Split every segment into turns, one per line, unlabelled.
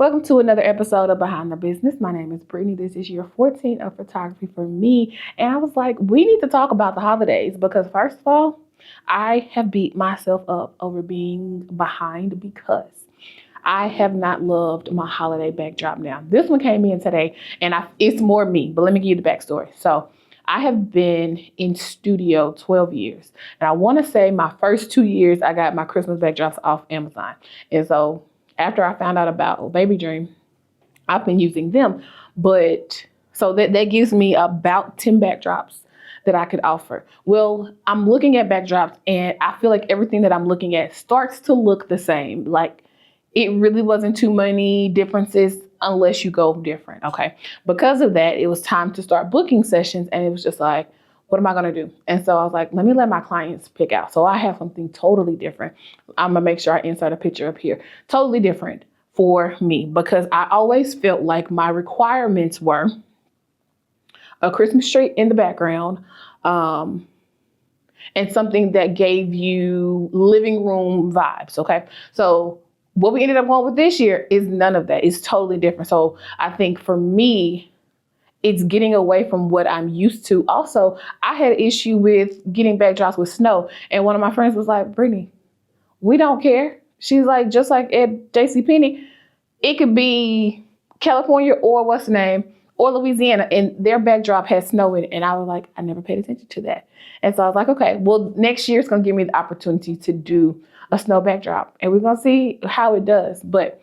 Welcome to another episode of Behind the Business. My name is Brittany. This is year 14 of photography for me. And I was like, we need to talk about the holidays because first of all, I have beat myself up over being behind because I have not loved my holiday backdrop now. This one came in today and it's more me, but let me give you the backstory. So I have been in studio 12 years. And I want to say my first 2 years, I got my Christmas backdrops off Amazon. And so after I found out about Baby Dream, I've been using them. But so that gives me about 10 backdrops that I could offer. Well, I'm looking at backdrops and I feel like everything that I'm looking at starts to look the same. Like it really wasn't too many differences unless you go different. Okay. Because of that, it was time to start booking sessions and it was just like, what am I going to do? And so I was like, let me let my clients pick out. So I have something totally different. I'm going to make sure I insert a picture up here. Totally different for me because I always felt like my requirements were a Christmas tree in the background, and something that gave you living room vibes. Okay. So what we ended up going with this year is none of that. It's totally different. So I think for me, it's getting away from what I'm used to. Also, I had an issue with getting backdrops with snow. And one of my friends was like, Brittany, we don't care. She's like, just like at JCPenney, it could be California or what's the name, or Louisiana, and their backdrop has snow in it. And I was like, I never paid attention to that. And so I was like, okay, well, next year it's going to give me the opportunity to do a snow backdrop. And we're going to see how it does. But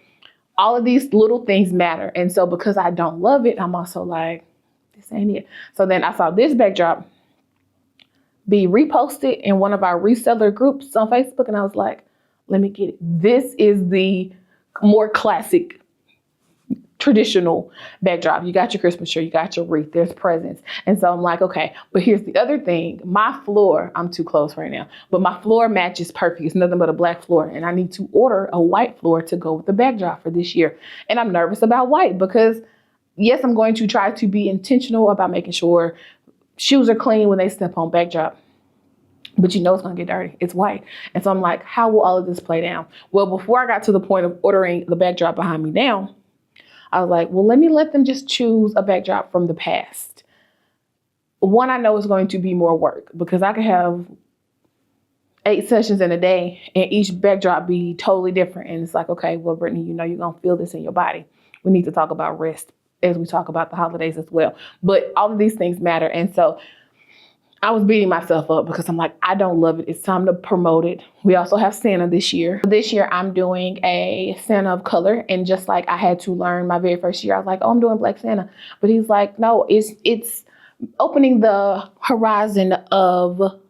all of these little things matter. And so because I don't love it, I'm also like, this ain't it. So then I saw this backdrop be reposted in one of our reseller groups on Facebook. And I was like, let me get it. This is the more classic, traditional backdrop. You got your Christmas tree, you got your wreath, there's presents. And so I'm like, okay, but here's the other thing. My floor, I'm too close right now, but my floor matches perfect. It's nothing but a black floor. And I need to order a white floor to go with the backdrop for this year. And I'm nervous about white because yes, I'm going to try to be intentional about making sure shoes are clean when they step on backdrop. But you know it's going to get dirty. It's white. And so I'm like, how will all of this play down? Well, before I got to the point of ordering the backdrop behind me now, I was like, well, let me let them just choose a backdrop from the past. One, I know is going to be more work because I could have 8 sessions in a day and each backdrop be totally different. And it's like, okay, well, Brittany, you know, you're going to feel this in your body. We need to talk about rest as we talk about the holidays as well. But all of these things matter. And so I was beating myself up because I'm like, I don't love it. It's time to promote it. We also have Santa this year. This year, I'm doing a Santa of color. And just like I had to learn my very first year, I was like, oh, I'm doing Black Santa. But he's like, no, it's opening the horizon of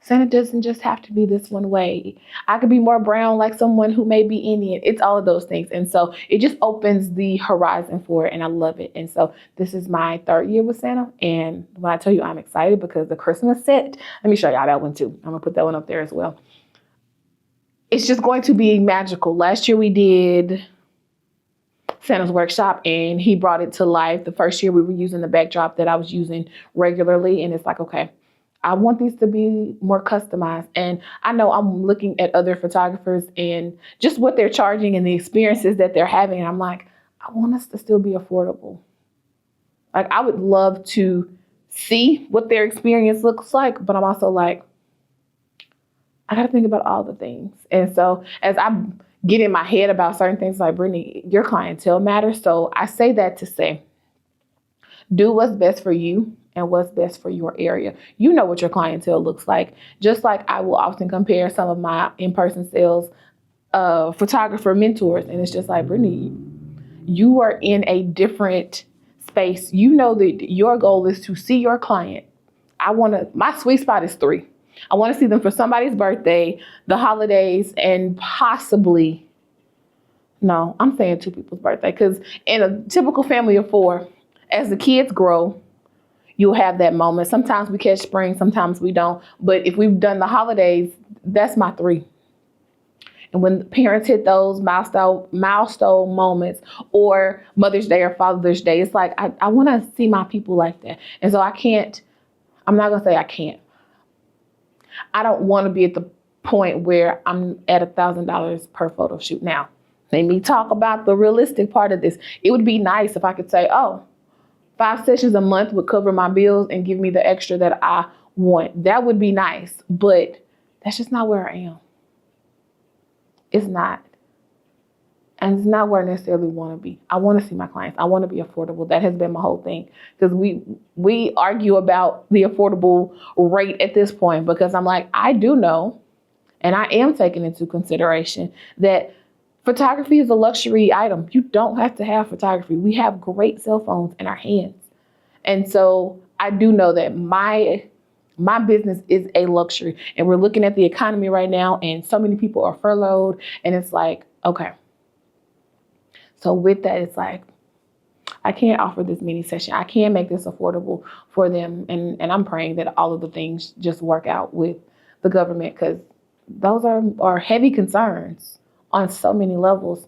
Santa doesn't just have to be this one way. I could be more brown like someone who may be Indian. It's all of those things. And so it just opens the horizon for it. And I love it. And so this is my 3rd year with Santa. And when I tell you I'm excited because the Christmas set, let me show y'all that one too. I'm going to put that one up there as well. It's just going to be magical. Last year we did Santa's workshop and he brought it to life. The first year we were using the backdrop that I was using regularly. And it's like, okay, I want these to be more customized. And I know I'm looking at other photographers and just what they're charging and the experiences that they're having. And I'm like, I want us to still be affordable. Like I would love to see what their experience looks like, but I'm also like, I got to think about all the things. And so as I get in my head about certain things like, Brittany, your clientele matters. So I say that to say, do what's best for you and what's best for your area. You know what your clientele looks like. Just like I will often compare some of my in-person sales photographer mentors. And it's just like, Brittany, you are in a different space. You know that your goal is to see your client. My sweet spot is 3. I want to see them for somebody's birthday, the holidays, and possibly, no, I'm saying 2 people's birthday. Because in a typical family of 4, as the kids grow, you'll have that moment. Sometimes we catch spring, sometimes we don't. But if we've done the holidays, that's my 3. And when the parents hit those milestone moments or Mother's Day or Father's Day, it's like, I want to see my people like that. And so I'm not going to say I can't. I don't want to be at the point where I'm at $1,000 per photo shoot. Now, Let me talk about the realistic part of this. It would be nice if I could say, oh, 5 sessions a month would cover my bills and give me the extra that I want. That would be nice, but that's just not where I am. It's not. And it's not where I necessarily want to be. I want to see my clients. I want to be affordable. That has been my whole thing. Because we argue about the affordable rate at this point, because I'm like, I do know, and I am taking into consideration that photography is a luxury item. You don't have to have photography. We have great cell phones in our hands. And so I do know that my business is a luxury. And we're looking at the economy right now, and so many people are furloughed. And it's like, okay. So with that, it's like, I can't offer this mini session. I can't make this affordable for them. And I'm praying that all of the things just work out with the government, because those are heavy concerns on so many levels.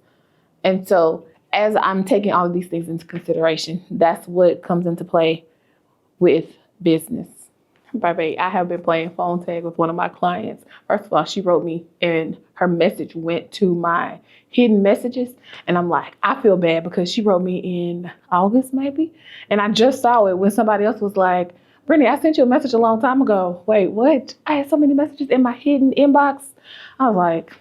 And so as I'm taking all of these things into consideration, that's what comes into play with business. Baby, I have been playing phone tag with one of my clients. First of all, she wrote me and her message went to my hidden messages. And I'm like, I feel bad because she wrote me in August maybe. And I just saw it when somebody else was like, Brittany, I sent you a message a long time ago. Wait, what? I had so many messages in my hidden inbox. I was like,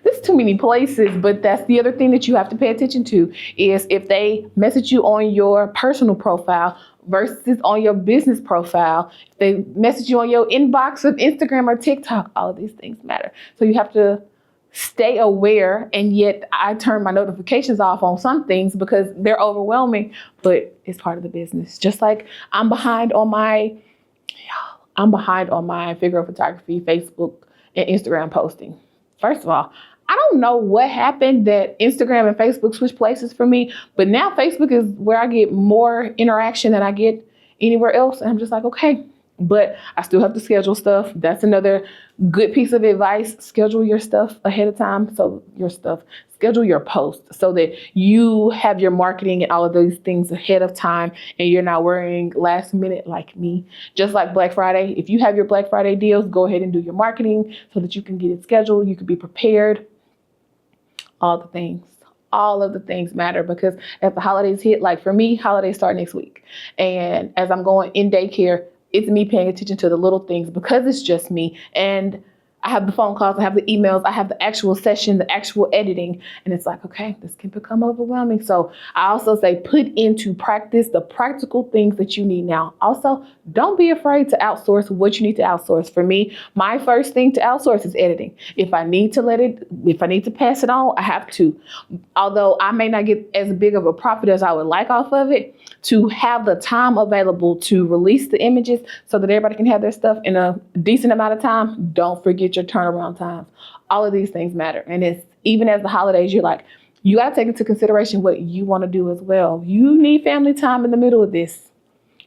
there's too many places. But that's the other thing that you have to pay attention to, is if they message you on your personal profile versus on your business profile, if they message you on your inbox of Instagram or TikTok, all of these things matter. So you have to stay aware. And yet I turn my notifications off on some things because they're overwhelming, but it's part of the business. Just like I'm behind on my figure of photography, Facebook and Instagram posting. First of all, I don't know what happened that Instagram and Facebook switched places for me, but now Facebook is where I get more interaction than I get anywhere else. And I'm just like, okay, but I still have to schedule stuff. That's another good piece of advice. Schedule your stuff ahead of time. Schedule your posts so that you have your marketing and all of those things ahead of time, and you're not worrying last minute like me. Just like Black Friday, if you have your Black Friday deals, go ahead and do your marketing so that you can get it scheduled. You can be prepared. All of the things matter, because as the holidays hit, like for me, holidays start next week. And as I'm going in daycare, it's me paying attention to the little things, because it's just me. And I have the phone calls, I have the emails, I have the actual session, the actual editing. And it's like, okay, this can become overwhelming. So I also say put into practice the practical things that you need now. Also, don't be afraid to outsource what you need to outsource. For me, my first thing to outsource is editing. If I need to pass it on, I have to. Although I may not get as big of a profit as I would like off of it, to have the time available to release the images so that everybody can have their stuff in a decent amount of time. Don't forget your turnaround times. All of these things matter. And it's even as the holidays, you got to take into consideration what you want to do as well. You need family time in the middle of this.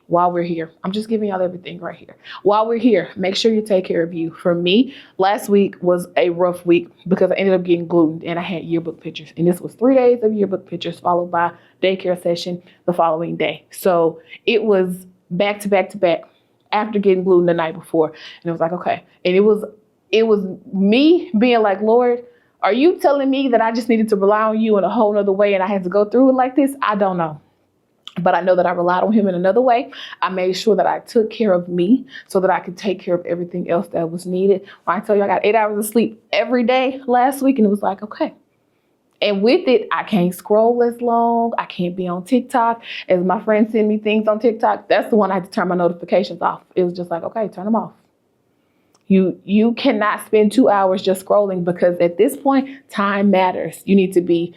While we're here, I'm just giving y'all everything right here. While we're here, make sure you take care of you. For me, last week was a rough week because I ended up getting glutened and I had yearbook pictures. And this was 3 days of yearbook pictures followed by daycare session the following day. So it was back to back to back after getting glutened the night before. And it was like, okay. And it was me being like, Lord, are you telling me that I just needed to rely on you in a whole nother way and I had to go through it like this? I don't know. But I know that I relied on him in another way. I made sure that I took care of me so that I could take care of everything else that was needed. When I tell you I got 8 hours of sleep every day last week, and it was like, okay. And with it, I can't scroll as long. I can't be on TikTok. As my friends send me things on TikTok, that's the one I had to turn my notifications off. It was just like, okay, turn them off. You cannot spend 2 hours just scrolling, because at this point, time matters. You need to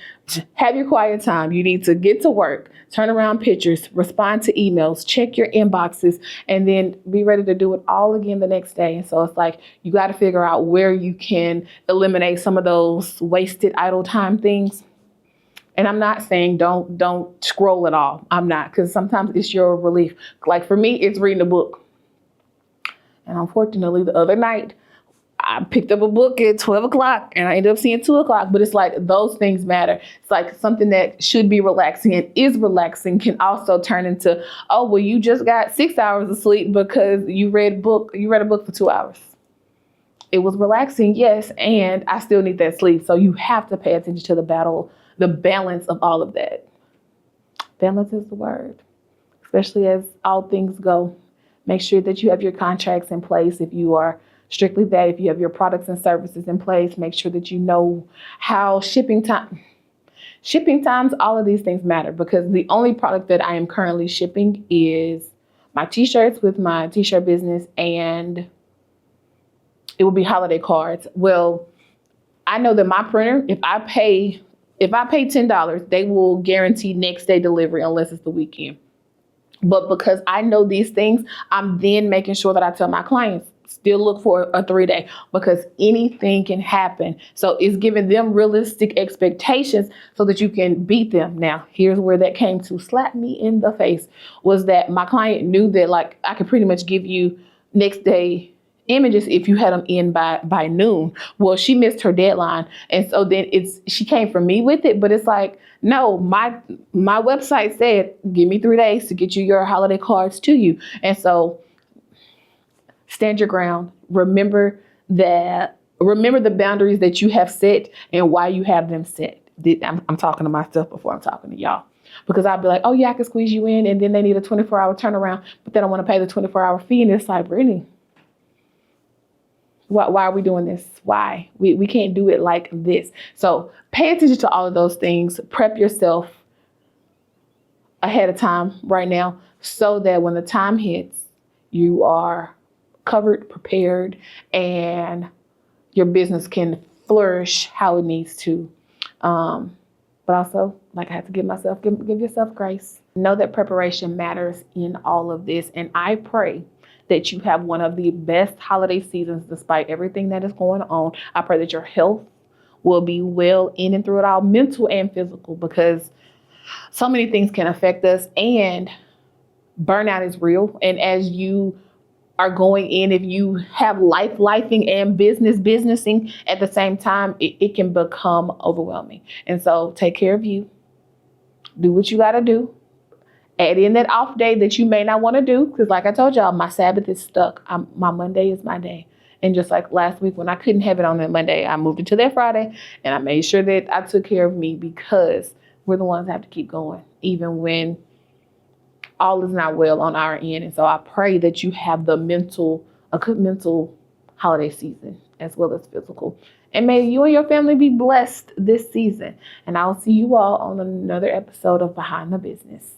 have your quiet time. You need to get to work, turn around pictures, respond to emails, check your inboxes, and then be ready to do it all again the next day. And so it's like, you got to figure out where you can eliminate some of those wasted idle time things. And I'm not saying don't scroll at all. I'm not, because sometimes it's your relief. Like for me, it's reading a book. And unfortunately, the other night, I picked up a book at 12 o'clock and I ended up seeing 2 o'clock. But it's like those things matter. It's like something that should be relaxing and is relaxing can also turn into, oh, well, you just got 6 hours of sleep because you read a book for 2 hours. It was relaxing, yes, and I still need that sleep. So you have to pay attention to the balance of all of that. Balance is the word, especially as all things go. Make sure that you have your contracts in place if you are strictly that. If you have your products and services in place, make sure that you know how shipping times, all of these things matter, because the only product that I am currently shipping is my t-shirts with my t-shirt business, and it will be holiday cards. Well, I know that my printer, if I pay $10, they will guarantee next day delivery unless it's the weekend. But because I know these things, I'm then making sure that I tell my clients, still look for a 3-day, because anything can happen. So it's giving them realistic expectations so that you can beat them. Now, here's where that came to slap me in the face, was that my client knew that like I could pretty much give you next day images if you had them in by noon. Well, she missed her deadline, and so then she came for me with it. But it's like, no, my website said give me 3 days to get you your holiday cards to you. And so stand your ground. Remember the boundaries that you have set and why you have them set. I'm talking to myself before I'm talking to y'all, because I'll be like, oh yeah, I can squeeze you in, and then they need a 24-hour turnaround, but they don't want to pay the 24-hour fee. And it's like, Brittany, why are we doing this? Why? We can't do it like this. So pay attention to all of those things. Prep yourself ahead of time right now, so that when the time hits, you are covered, prepared, and your business can flourish how it needs to. But also, like, I have to give yourself grace. Know that preparation matters in all of this. And I pray that you have one of the best holiday seasons despite everything that is going on. I pray that your health will be well in and through it all, mental and physical, because so many things can affect us, and burnout is real. And as you are going in, if you have lifing and businessing at the same time, it can become overwhelming. And so take care of you. Do what you got to do. Add in that off day that you may not want to do, because like I told y'all, my Sabbath is stuck. My Monday is my day. And just like last week when I couldn't have it on that Monday, I moved it to that Friday, and I made sure that I took care of me, because we're the ones that have to keep going, even when all is not well on our end. And so I pray that you have a good mental holiday season as well as physical. And may you and your family be blessed this season. And I'll see you all on another episode of Behind the Business.